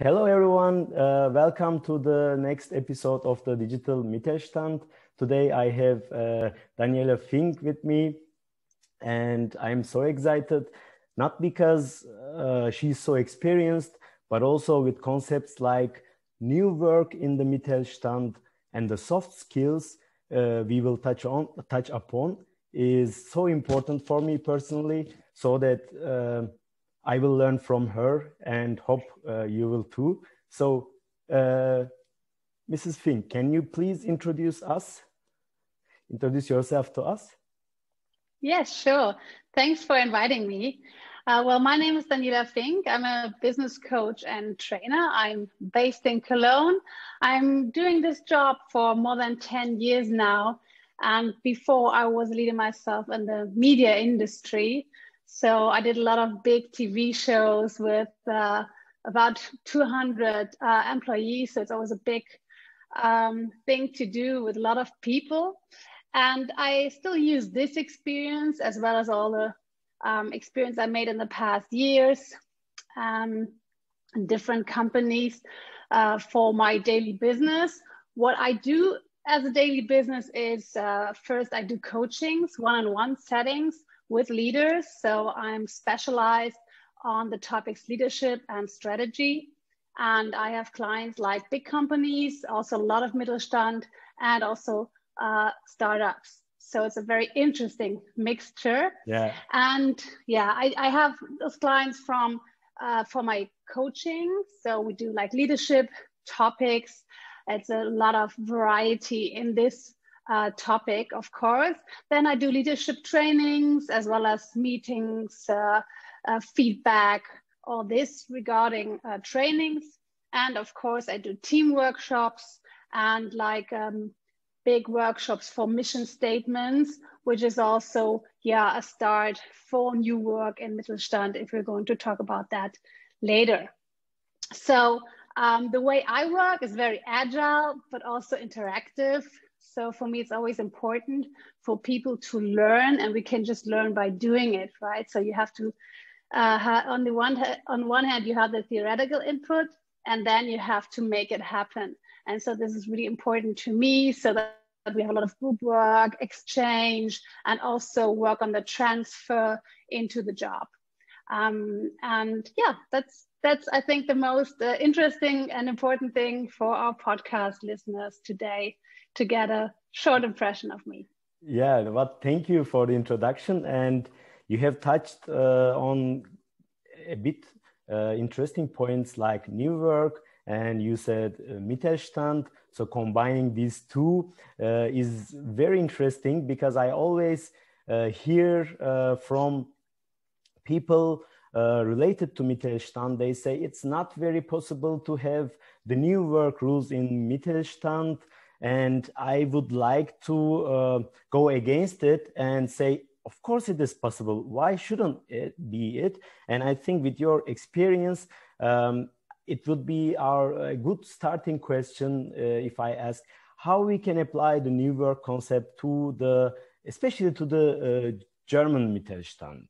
Hello, everyone. Welcome to the next episode of the Digital Mittelstand. Today, I have Daniela Fink with me, and I'm so excited, not because she's so experienced, but also with concepts like new work in the Mittelstand and the soft skills we will touch upon is so important for me personally, so that I will learn from her and hope you will too. So, Mrs. Fink, can you please introduce yourself to us? Yes, sure. Thanks for inviting me. Well, my name is Daniela Fink. I'm a business coach and trainer. I'm based in Cologne. I'm doing this job for more than 10 years now. And before I was leading myself in the media industry. So I did a lot of big TV shows with about 200 employees. So it's always a big thing to do with a lot of people. And I still use this experience as well as all the experience I made in the past years in different companies for my daily business. What I do as a daily business is first I do coachings, one-on-one settings with leaders. So I'm specialized on the topics leadership and strategy. And I have clients like big companies, also a lot of Mittelstand, and also startups. So it's a very interesting mixture. Yeah. And yeah, I have those clients from for my coaching. So we do like leadership topics. It's a lot of variety in this topic, of course. Then I do leadership trainings as well as meetings, feedback, all this regarding trainings. And of course, I do team workshops and like big workshops for mission statements, which is also, a start for new work in Mittelstand, if we're going to talk about that later. So the way I work is very agile, but also interactive. So for me, it's always important for people to learn, and we can just learn by doing it, right? So you have to, on one hand, you have the theoretical input, and then you have to make it happen. And so this is really important to me, so that we have a lot of group work, exchange, and also work on the transfer into the job. And yeah, that's I think the most interesting and important thing for our podcast listeners today, to get a short impression of me. Yeah, well, thank you for the introduction. And you have touched on a bit interesting points like new work, and you said Mittelstand. So combining these two is very interesting, because I always hear from people related to Mittelstand, they say it's not very possible to have the new work rules in Mittelstand. And I would like to go against it and say, of course it is possible. Why shouldn't it be it? And I think with your experience, it would be a good starting question if I ask how we can apply the new work concept to especially to the German Mittelstand.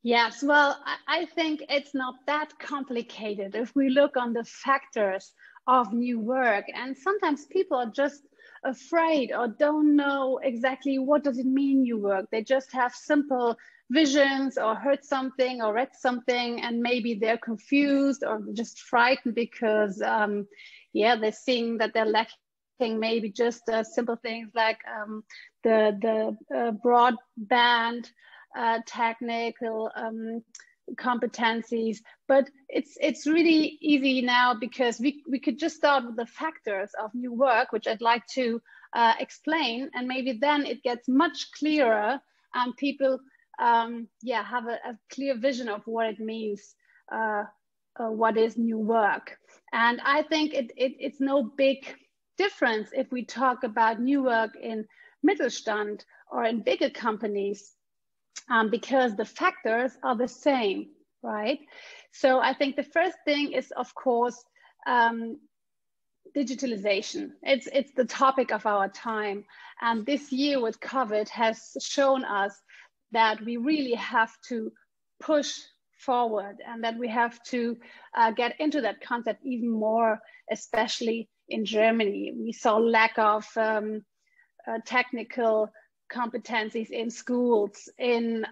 Yes, well, I think it's not that complicated if we look on the factors of new work. And sometimes people are just afraid or don't know exactly what does it mean new work. They just have simple visions or heard something or read something, and maybe they're confused or just frightened because they're seeing that they're lacking maybe just simple things like the broadband technical competencies. But it's really easy now, because we could just start with the factors of new work, which I'd like to explain, and maybe then it gets much clearer, and people have a clear vision of what it means, what is new work. And I think it's no big difference if we talk about new work in Mittelstand or in bigger companies, because the factors are the same, right? So I think the first thing is, of course, digitalization. It's the topic of our time. And this year with COVID has shown us that we really have to push forward, and that we have to get into that concept even more, especially in Germany. We saw lack of technical competencies in schools, in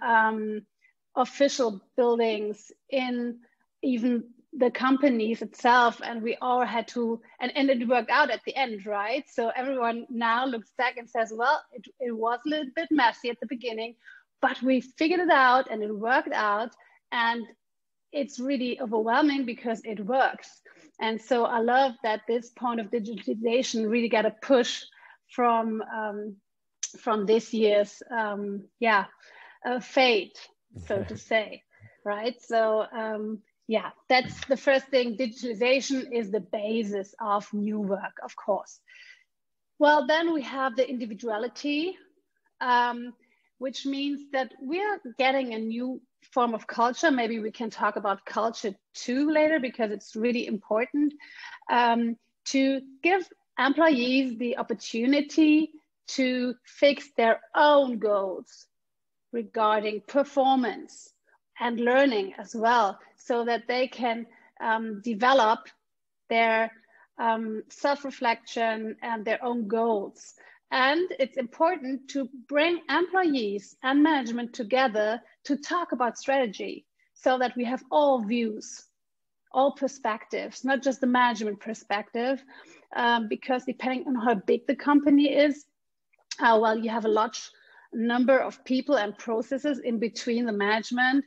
official buildings, in even the companies itself, and we all had to, and it worked out at the end, right? So everyone now looks back and says, well, it was a little bit messy at the beginning, but we figured it out and it worked out, and it's really overwhelming because it works. And so I love that this point of digitalization really got a push from this year's fate, so to say, right? So yeah, that's the first thing. Digitalization is the basis of new work, of course. Well, then we have the individuality, which means that we are getting a new form of culture. Maybe we can talk about culture too later, because it's really important to give employees the opportunity to fix their own goals regarding performance and learning as well, so that they can develop their self-reflection and their own goals. And it's important to bring employees and management together to talk about strategy, so that we have all views, all perspectives, not just the management perspective, because depending on how big the company is, well, you have a large number of people and processes in between the management.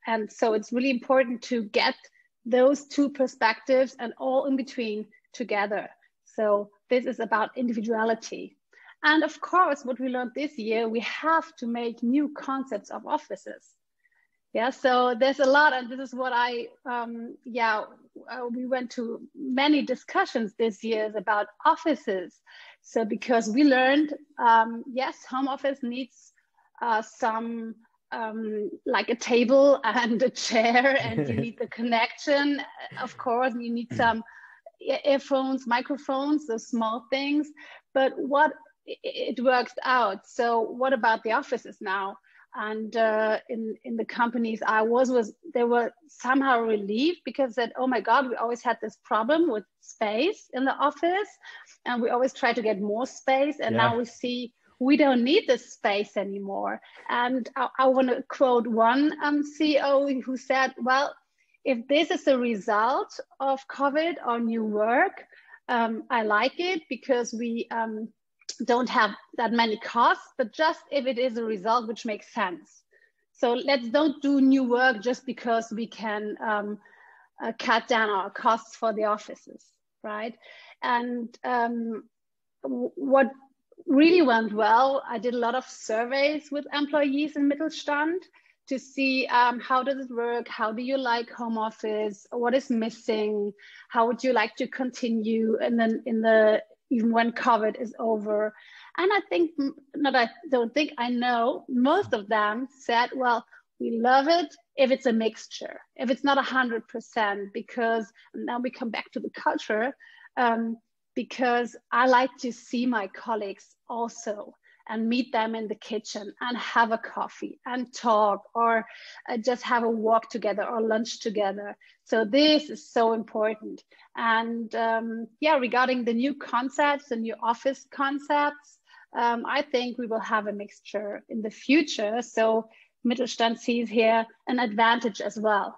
And so it's really important to get those two perspectives and all in between together. So this is about individuality. And of course, what we learned this year, we have to make new concepts of offices. Yeah, so there's a lot, and this is what we went to many discussions this year about offices. So because we learned, yes, home office needs some like a table and a chair, and you need the connection, of course, you need some earphones, microphones, those small things, but it works out. So what about the offices now? And in the companies I was they were somehow relieved, because said, oh my God, we always had this problem with space in the office, and we always try to get more space, and now we see we don't need this space anymore. And I want to quote one CEO who said, well, if this is a result of COVID or new work, I like it, because we don't have that many costs, but just if it is a result which makes sense. So let's don't do new work just because we can cut down our costs for the offices, right? And what really went well, I did a lot of surveys with employees in Mittelstand to see how does it work, how do you like home office, what is missing, how would you like to continue, and then even when COVID is over. And I know most of them said, well, we love it if it's a mixture, if it's not 100%, because now we come back to the culture, because I like to see my colleagues also and meet them in the kitchen and have a coffee and talk, or just have a walk together or lunch together. So this is so important. And regarding the new concepts, the new office concepts, I think we will have a mixture in the future. So Mittelstand sees here an advantage as well.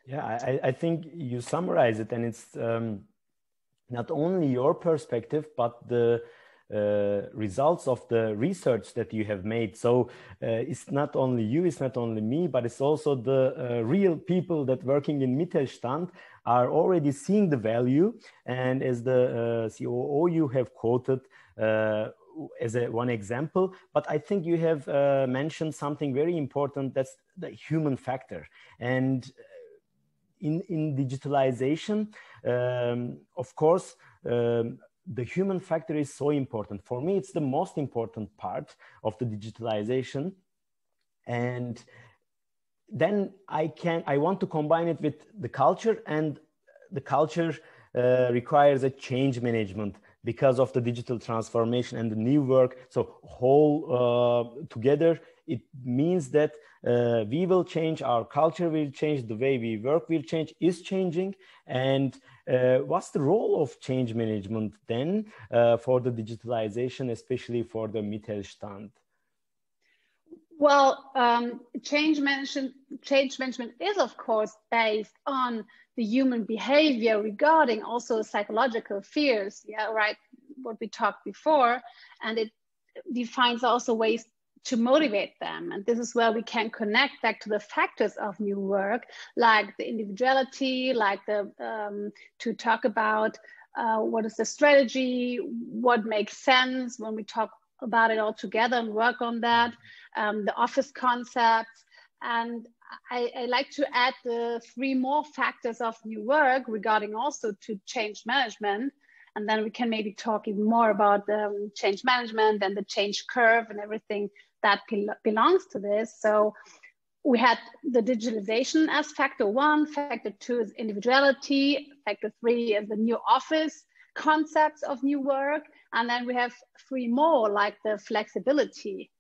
Yeah, I think you summarize it, and it's not only your perspective, but the results of the research that you have made. So it's not only you, it's not only me, but it's also the real people that working in Mittelstand are already seeing the value. And as the COO you have quoted as one example, but I think you have mentioned something very important, that's the human factor. And in digitalization, of course, the human factor is so important. For me, it's the most important part of the digitalization. And then I want to combine it with the culture, and the culture requires a change management because of the digital transformation and the new work. So whole together, it means that we will change, our culture will change, the way we work will change, is changing. And what's the role of change management then for the digitalization, especially for the Mittelstand? Well, change management is, of course, based on the human behavior regarding also psychological fears, yeah, right, what we talked before, and it defines also ways to motivate them. And this is where we can connect back to the factors of new work, like the individuality, like to talk about what is the strategy, what makes sense when we talk about it all together and work on that, the office concepts. And I like to add the 3 more factors of new work regarding also to change management. And then we can maybe talk even more about the change management and the change curve and everything that belongs to this. So we had the digitalization as factor 1, factor 2 is individuality, factor 3 is the new office concepts of new work. And then we have 3 more, like the flexibility.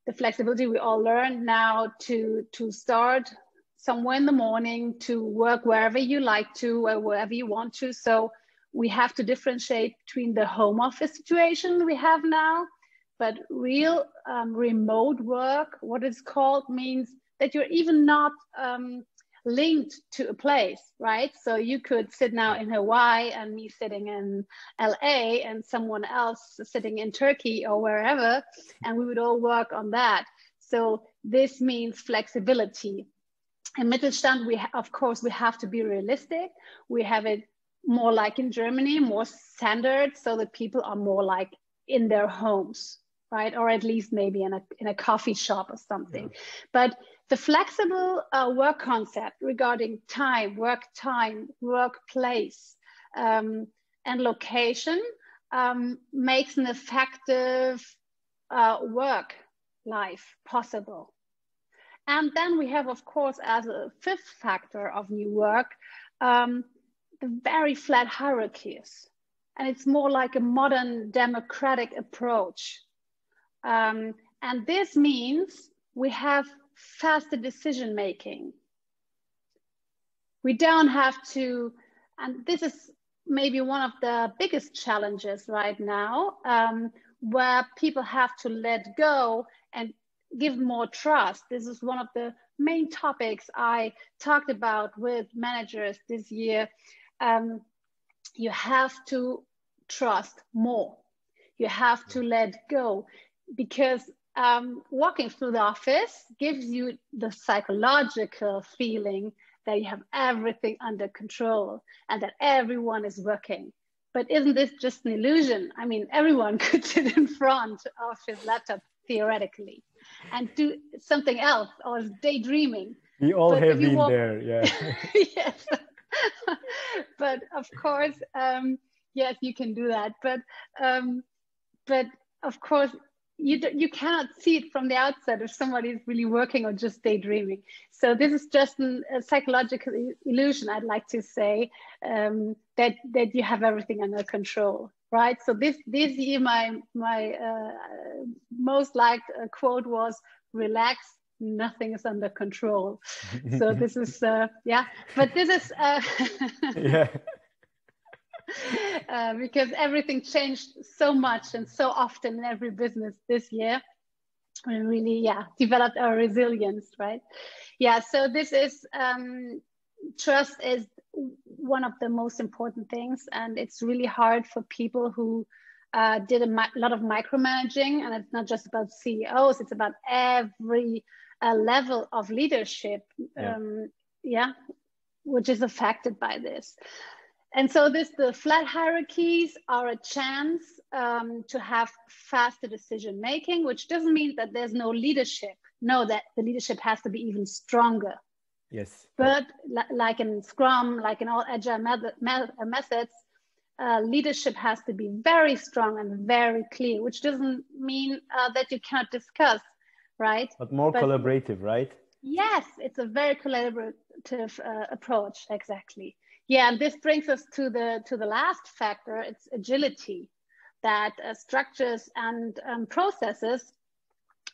The flexibility we all learned now to start somewhere in the morning, to work wherever you like to, or wherever you want to. So we have to differentiate between the home office situation we have now, but real remote work, what it's called, means that you're even not linked to a place, right? So you could sit now in Hawaii and me sitting in LA and someone else sitting in Turkey or wherever, and we would all work on that. So this means flexibility. In Mittelstand, of course, we have to be realistic. We have it more like in Germany, more standard, so that people are more like in their homes, right? Or at least maybe in a coffee shop or something. Yeah. But the flexible work concept regarding time, workplace, and location makes an effective work life possible. And then we have, of course, as a 5th factor of new work, the very flat hierarchies. And it's more like a modern democratic approach. And this means we have faster decision making. We don't have to, and this is maybe one of the biggest challenges right now, where people have to let go and give more trust. This is one of the main topics I talked about with managers this year. You have to trust more. You have to let go, because walking through the office gives you the psychological feeling that you have everything under control and that everyone is working. But isn't this just an illusion? I mean, everyone could sit in front of his laptop theoretically and do something else or is daydreaming. We all have been there, yeah. Yes. But of course, yes, you can do that. But of course, you cannot see it from the outside if somebody is really working or just daydreaming. So this is just a psychological illusion, I'd like to say, that you have everything under control, right? So this year, my most liked quote was, "Relax, nothing is under control." So this is, yeah, but this is, yeah. Because everything changed so much and so often in every business this year. We really, yeah, developed our resilience, right? Yeah, so this is, trust is one of the most important things, and it's really hard for people who did a lot of micromanaging, and it's not just about CEOs, it's about every level of leadership, which is affected by this. And so the flat hierarchies are a chance to have faster decision making, which doesn't mean that there's no leadership. No, that the leadership has to be even stronger. Yes. But like in Scrum, like in all agile methods, leadership has to be very strong and very clear, which doesn't mean that you cannot discuss, right? But more collaborative, right? Yes, it's a very collaborative approach, exactly. Yeah, and this brings us to the last factor. It's agility, that structures and processes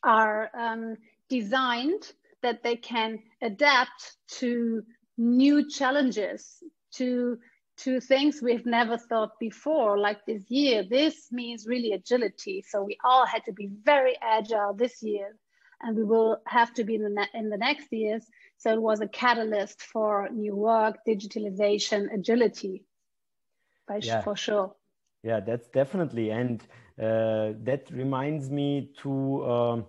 are designed that they can adapt to new challenges, to things we've never thought before, like this year. This means really agility. So we all had to be very agile this year, and we will have to be in the next years. So it was a catalyst for new work, digitalization, agility, for sure. Yeah, that's definitely. And that reminds me to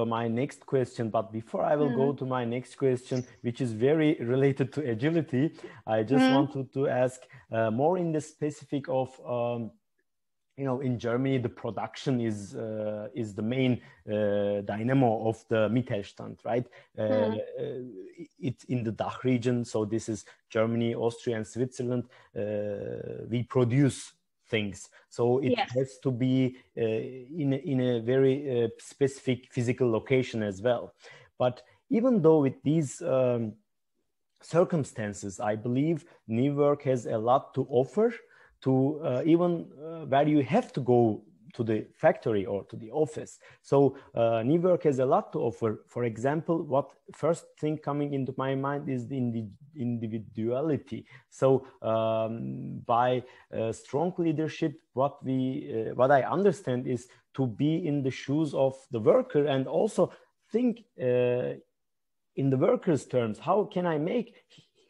my next question. But before I will go to my next question, which is very related to agility, I just wanted to ask more in the specific of, in Germany, the production is the main dynamo of the Mittelstand, right? It's in the DACH region. So this is Germany, Austria, and Switzerland. We produce things. So it has to be in a very specific physical location as well. But even though with these circumstances, I believe new work has a lot to offer to even where you have to go to the factory or to the office. So new work has a lot to offer. For example, what first thing coming into my mind is the individuality. So by strong leadership, what I understand is to be in the shoes of the worker and also think in the worker's terms. How can I make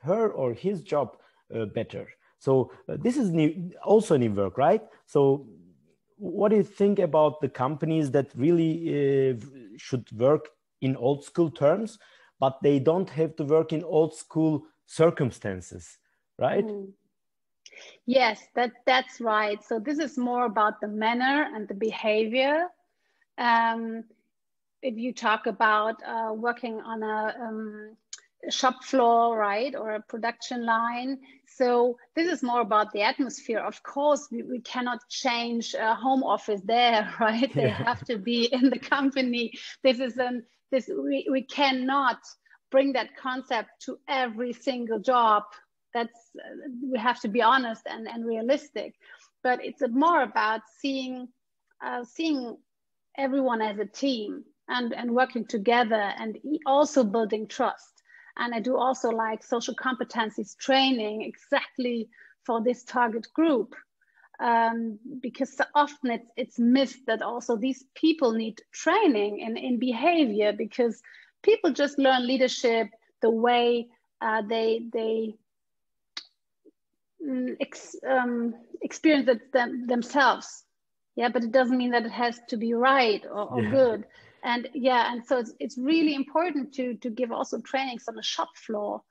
her or his job better? So this is also new work, right? So what do you think about the companies that really should work in old school terms, but they don't have to work in old school circumstances, right? Yes, that's right. So this is more about the manner and the behavior. If you talk about working on a shop floor, right, or a production line. So this is more about the atmosphere. Of course, we cannot change a home office there, right? They have to be in the company. We cannot bring that concept to every single job. We have to be honest and realistic. But it's more about seeing everyone as a team and working together, and also building trust. And I do also like social competencies training exactly for this target group, because so often it's missed that also these people need training in behavior, because people just learn leadership the way they experience it themselves. Yeah, but it doesn't mean that it has to be right or good. And so it's really important to give also trainings on the shop floor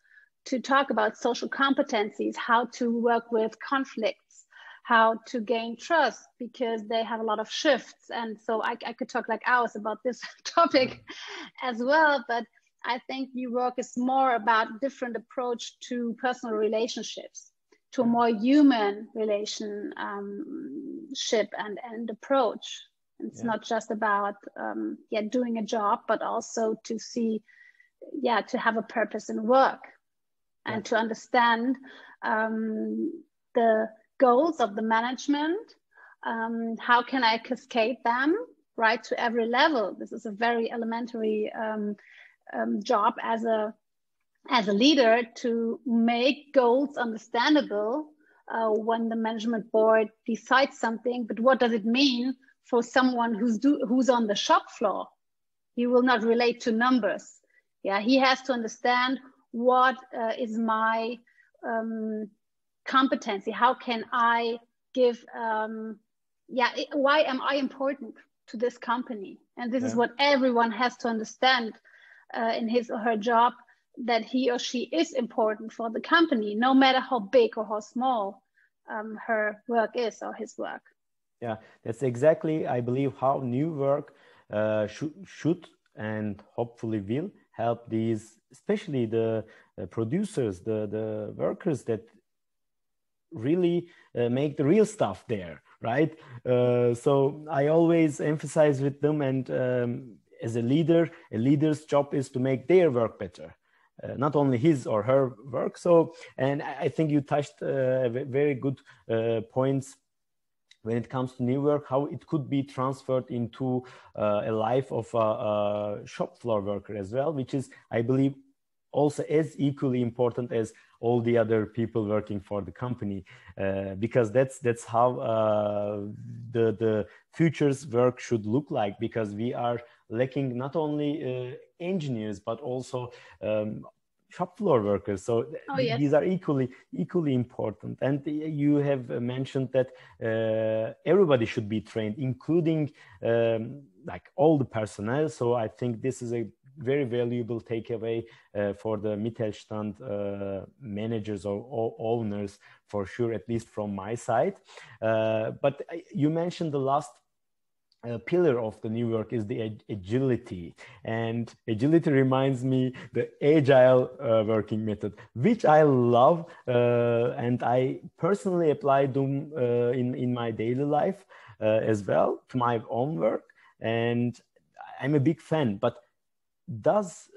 to talk about social competencies, how to work with conflicts, how to gain trust, because they have a lot of shifts. And so I could talk like hours about this topic as well, but I think new work is more about different approach to personal relationships, to a more human relationship and approach. It's not just about doing a job, but also to see, to have a purpose in work and to understand the goals of the management. How can I cascade them right to every level? This is a very elementary job as a leader, to make goals understandable when the management board decides something. But what does it mean for someone who's on the shop floor? He will not relate to numbers. He has to understand what is my competency. How can I give? Why am I important to this company? And this is what everyone has to understand in his or her job, that he or she is important for the company, no matter how big or how small her work is or his work. Yeah, that's exactly, I believe, how new work should and hopefully will help these, especially the producers, the workers that really make the real stuff there, right? So I always emphasize with them, and as a leader's job is to make their work better. Not only his or her work. So, and I think you touched very good points when it comes to new work, how it could be transferred into a life of a shop floor worker as well, which is, I believe, also as equally important as all the other people working for the company, because that's how the future's work should look like, because we are lacking not only engineers but also shop floor workers. So yes. these are equally important. And you have mentioned that everybody should be trained, including like all the personnel. So I think this is a very valuable takeaway for the Mittelstand managers or owners, for sure, at least from my side. But you mentioned the last pillar of the new work is the agility, and agility reminds me the agile working method, which I love, and I personally apply them in my daily life as well to my own work, and I'm a big fan. But does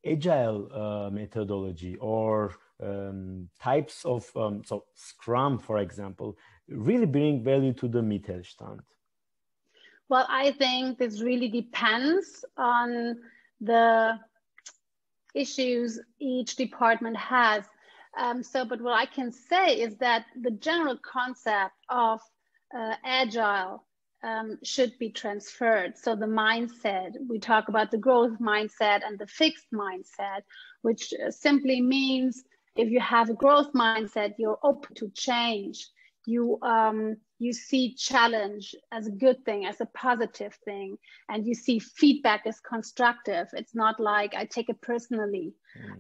agile methodology or types of so Scrum, for example, really bring value to the Mittelstand? Well, I think this really depends on the issues each department has. But what I can say is that the general concept of agile should be transferred. So the mindset, we talk about the growth mindset and the fixed mindset, which simply means if you have a growth mindset, you're open to change. You see challenge as a good thing, as a positive thing, and you see feedback as constructive. It's not like I take it personally.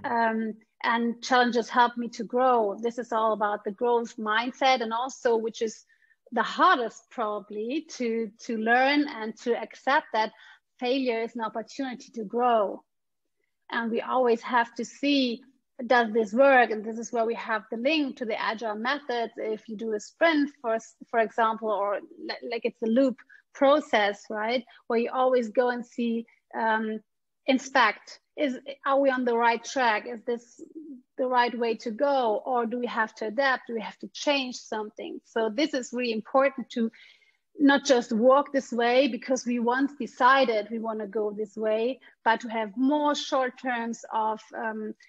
And challenges help me to grow. This is all about the growth mindset, and also, which is the hardest probably to learn and to accept, that failure is an opportunity to grow. And we always have to see, does this work? And this is where we have the link to the agile methods. If you do a sprint, for example, or like it's a loop process, right? Where you always go and see, inspect, are we on the right track? Is this the right way to go? Or do we have to adapt? Do we have to change something? So this is really important, to not just walk this way because we once decided we want to go this way, but to have more short terms of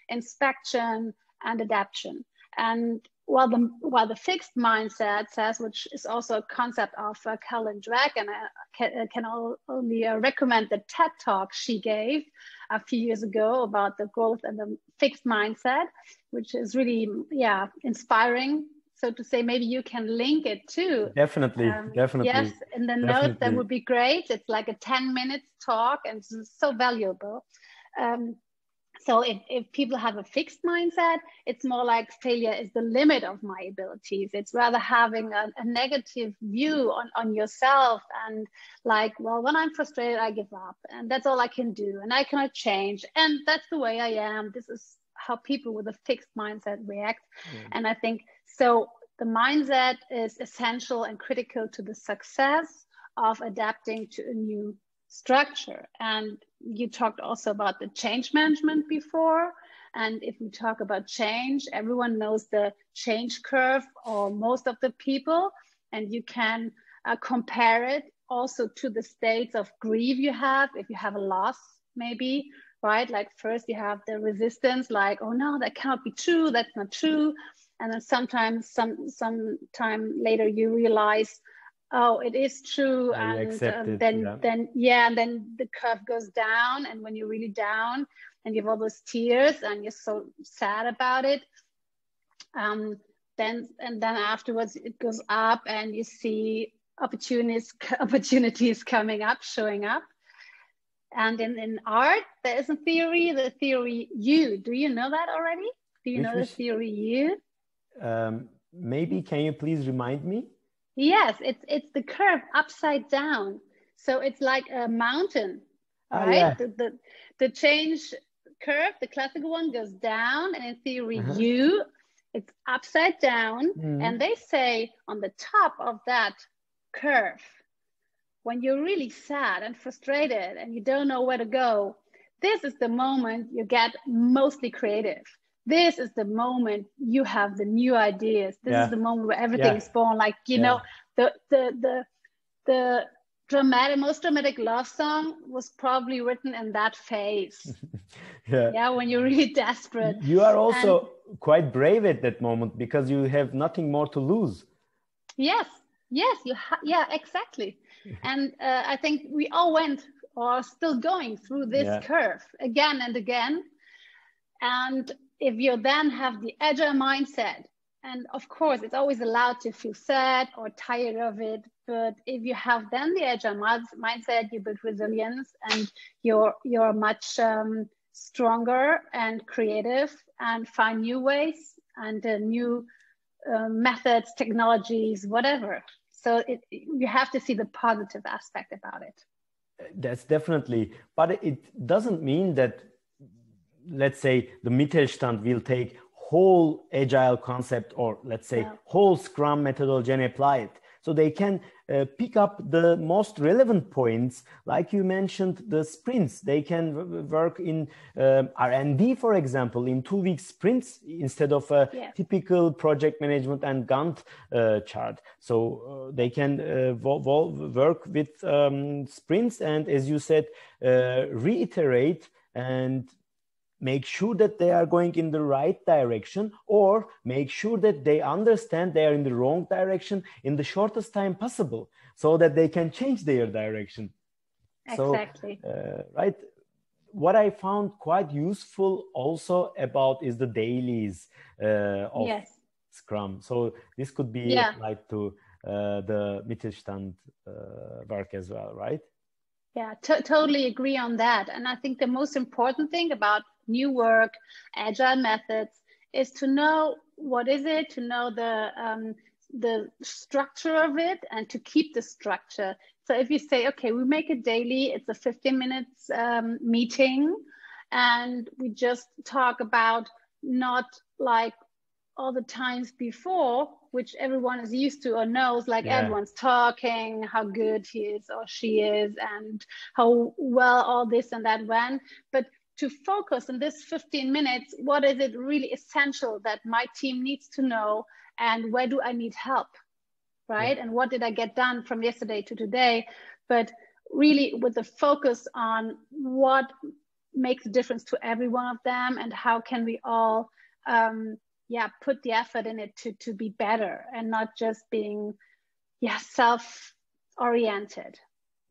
inspection and adaptation. And while the fixed mindset says, which is also a concept of Cologne, and I can only recommend the TED talk she gave a few years ago about the growth and the fixed mindset, which is really, inspiring. So to say, maybe you can link it too. Definitely. Yes, in the notes, that would be great. It's like a 10-minute talk, and it's so valuable. So if people have a fixed mindset, it's more like failure is the limit of my abilities. It's rather having a negative view on yourself, and like, well, when I'm frustrated, I give up, and that's all I can do, and I cannot change, and that's the way I am. This is how people with a fixed mindset react. And I think so the mindset is essential and critical to the success of adapting to a new structure. And you talked also about the change management before. And if we talk about change, everyone knows the change curve, or most of the people, and you can compare it also to the states of grief you have. If you have a loss, maybe, right? Like first you have the resistance, like, oh no, that cannot be true, that's not true. And then sometimes, some time later, you realize, oh, it is true. And then the curve goes down. And when you're really down and you have all those tears and you're so sad about it, then afterwards it goes up, and you see opportunities coming up, showing up. And in art, there is a theory, the theory U. Do you know that already? Do you know the theory U? Maybe, can you please remind me? Yes, it's the curve upside down. So it's like a mountain, right? Yeah. The change curve, the classical one, goes down, and in theory U, it's upside down. And they say on the top of that curve, when you're really sad and frustrated and you don't know where to go, this is the moment you get mostly creative. this is the moment you have the new ideas. This is the moment where everything is born. Like, you know, the most dramatic love song was probably written in that phase. When you're really desperate. You are also quite brave at that moment because you have nothing more to lose. Yes, exactly. And I think we all went or are still going through this curve again and again. And if you then have the agile mindset, and of course, it's always allowed to feel sad or tired of it. But if you have then the agile mindset, you build resilience and you're much stronger and creative and find new ways and new methods, technologies, whatever. So you have to see the positive aspect about it. That's definitely, but it doesn't mean that, let's say, the Mittelstand will take whole agile concept or let's say whole Scrum methodology and apply it. So they can pick up the most relevant points, like you mentioned, the sprints. They can work in R&D, for example, in 2-week sprints instead of a typical project management and Gantt chart. So they can work with sprints and, as you said, reiterate and make sure that they are going in the right direction, or make sure that they understand they are in the wrong direction in the shortest time possible so that they can change their direction. Exactly. So, right. What I found quite useful also about is the dailies of Scrum. So this could be applied to the Mittelstand work as well, right? Yeah, totally agree on that. And I think the most important thing about new work, agile methods, is to know what is it, to know the structure of it, and to keep the structure. So if you say, okay, we make it daily, it's a 15 minutes meeting, and we just talk about not like all the times before, which everyone is used to or knows, like everyone's talking, how good he is or she is, and how well all this and that went. But to focus in this 15 minutes, what is it really essential that my team needs to know, and where do I need help, right? And what did I get done from yesterday to today? But really with the focus on what makes a difference to every one of them, and how can we all put the effort in it to be better, and not just being self-oriented.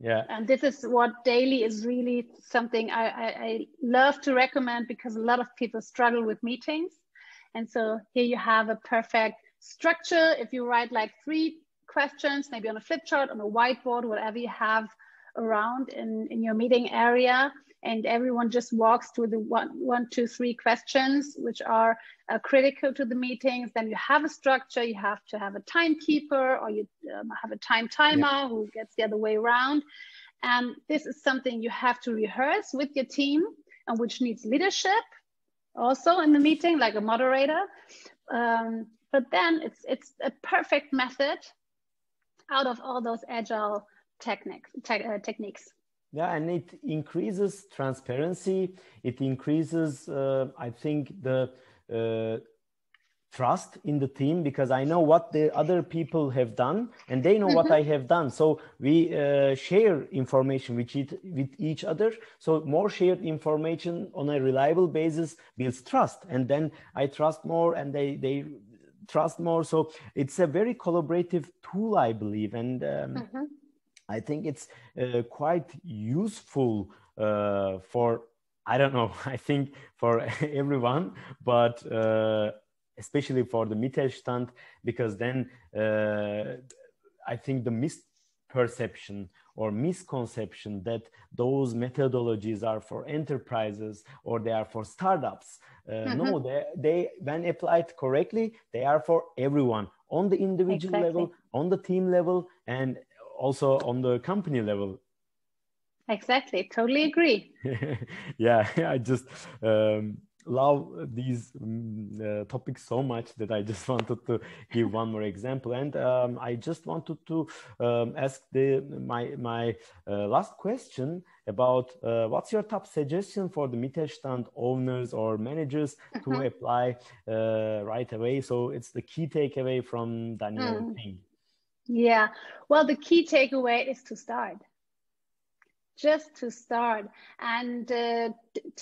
And this is what daily is really something I love to recommend, because a lot of people struggle with meetings. And so here you have a perfect structure. If you write like 3 questions, maybe on a flip chart, on a whiteboard, whatever you have around in your meeting area, and everyone just walks through the 1, 2, 3 questions, which are critical to the meetings. Then you have a structure. You have to have a timekeeper, or you have a time timer who gets the other way around. And this is something you have to rehearse with your team, and which needs leadership also in the meeting, like a moderator. But then it's a perfect method out of all those agile techniques. Yeah, and it increases transparency. It increases, I think, the trust in the team, because I know what the other people have done and they know what I have done. So we share information with each other. So more shared information on a reliable basis builds trust. And then I trust more and they trust more. So it's a very collaborative tool, I believe. And I think it's quite useful for, I don't know, I think for everyone, but especially for the Mittelstand, because then I think the misperception or misconception that those methodologies are for enterprises or they are for startups. No, they when applied correctly, they are for everyone, on the individual level, on the team level, and also on the company level. Exactly, totally agree. Yeah, I just love these topics so much that I just wanted to give one more example. And I just wanted to ask my last question about what's your top suggestion for the Mittelstand owners or managers to apply right away? So it's the key takeaway from Daniela Fink. Yeah, well, the key takeaway is to start. Just to start and to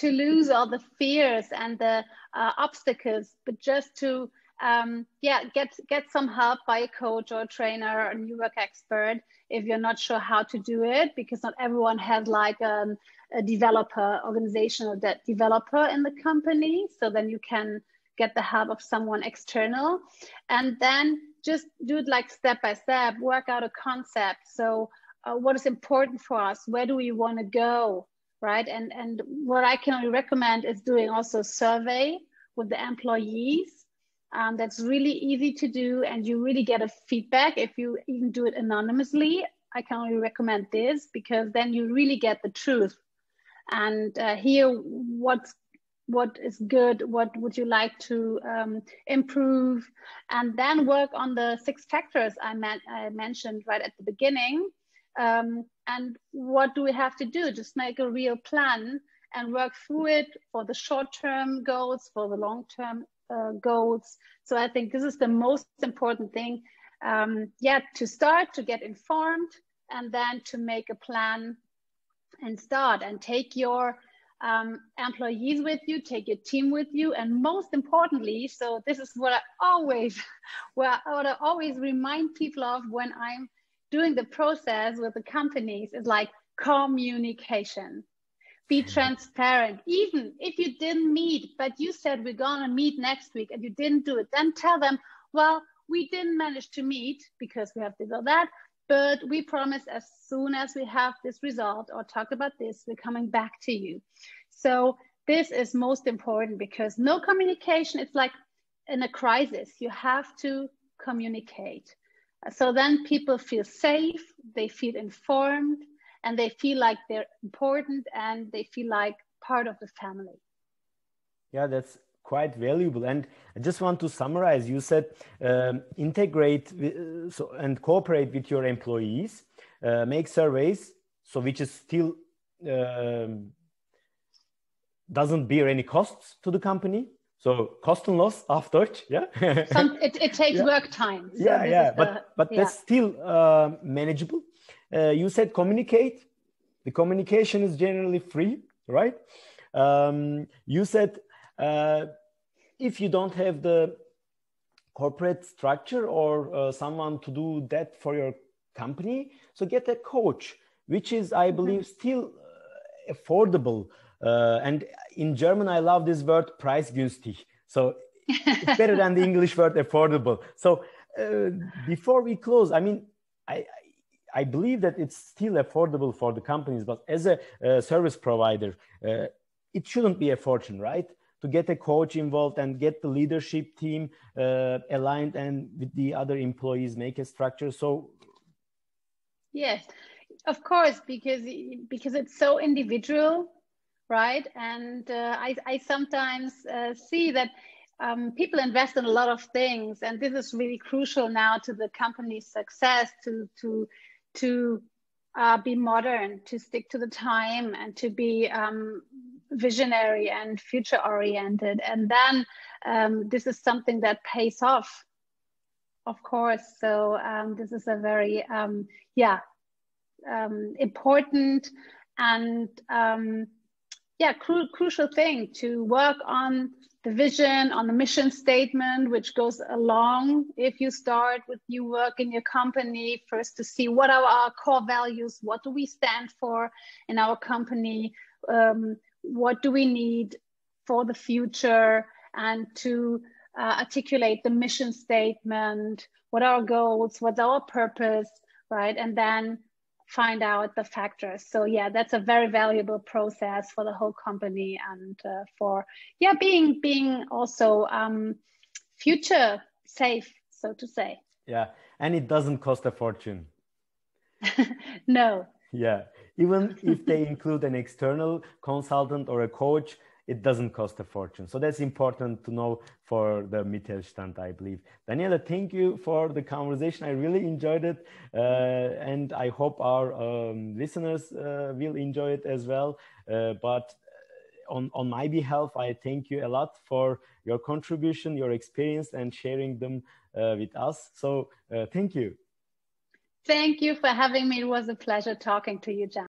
lose all the fears and the obstacles, but just to get some help by a coach or a trainer or a new work expert if you're not sure how to do it, because not everyone has like a developer organization or that developer in the company. So then you can get the help of someone external, and then just do it like step by step, work out a concept. So what is important for us? Where do we want to go, right? And what I can only recommend is doing also a survey with the employees. That's really easy to do, and you really get a feedback if you even do it anonymously. I can only recommend this because then you really get the truth and hear what is good, what would you like to improve, and then work on the 6 factors I mentioned right at the beginning. And what do we have to do? Just make a real plan and work through it for the short-term goals, for the long-term goals. So I think this is the most important thing. To start, to get informed, and then to make a plan and start and take your employees with you, take your team with you, and most importantly, so this is what I always remind people of when I'm doing the process with the companies, is like communication. Be transparent. Even if you didn't meet, but you said we're gonna meet next week and you didn't do it, then tell them, well, we didn't manage to meet because we have to do that, but we promise as soon as we have this result or talk about this, we're coming back to you. So this is most important, because no communication, it's like in a crisis, you have to communicate. So then people feel safe, they feel informed, and they feel like they're important, and they feel like part of the family. Yeah, that's quite valuable. And I just want to summarize. You said integrate and cooperate with your employees, make surveys, so which is still doesn't bear any costs to the company. So kostenlos auf Deutsch, yeah. It takes work time. So but that's still manageable. You said communicate. The communication is generally free, right? You said if you don't have the corporate structure or someone to do that for your company, so get a coach, which is, I believe, still affordable. And in German, I love this word preisgünstig. So it's better than the English word affordable. So before we close, I mean, I believe that it's still affordable for the companies, but as a service provider, it shouldn't be a fortune, right? To get a coach involved and get the leadership team aligned and with the other employees, make a structure. So yes, of course, because it's so individual, right? And I sometimes see that people invest in a lot of things, and this is really crucial now to the company's success, to be modern, to stick to the time, and to be visionary and future oriented. And then this is something that pays off, of course. So this is a very important and crucial thing to work on the vision, on the mission statement, which goes along if you start with new work in your company, first to see what are our core values, what do we stand for in our company, what do we need for the future, and to articulate the mission statement, what are our goals, what's our purpose, right? And then find out the factors. So yeah, that's a very valuable process for the whole company, and for being also future safe, so to say. Yeah, and it doesn't cost a fortune. No. Yeah, even if they include an external consultant or a coach, it doesn't cost a fortune. So that's important to know for the Mittelstand, I believe. Daniela, thank you for the conversation. I really enjoyed it. And I hope our listeners will enjoy it as well. But on my behalf, I thank you a lot for your contribution, your experience, and sharing them with us. So thank you. Thank you for having me. It was a pleasure talking to you, John.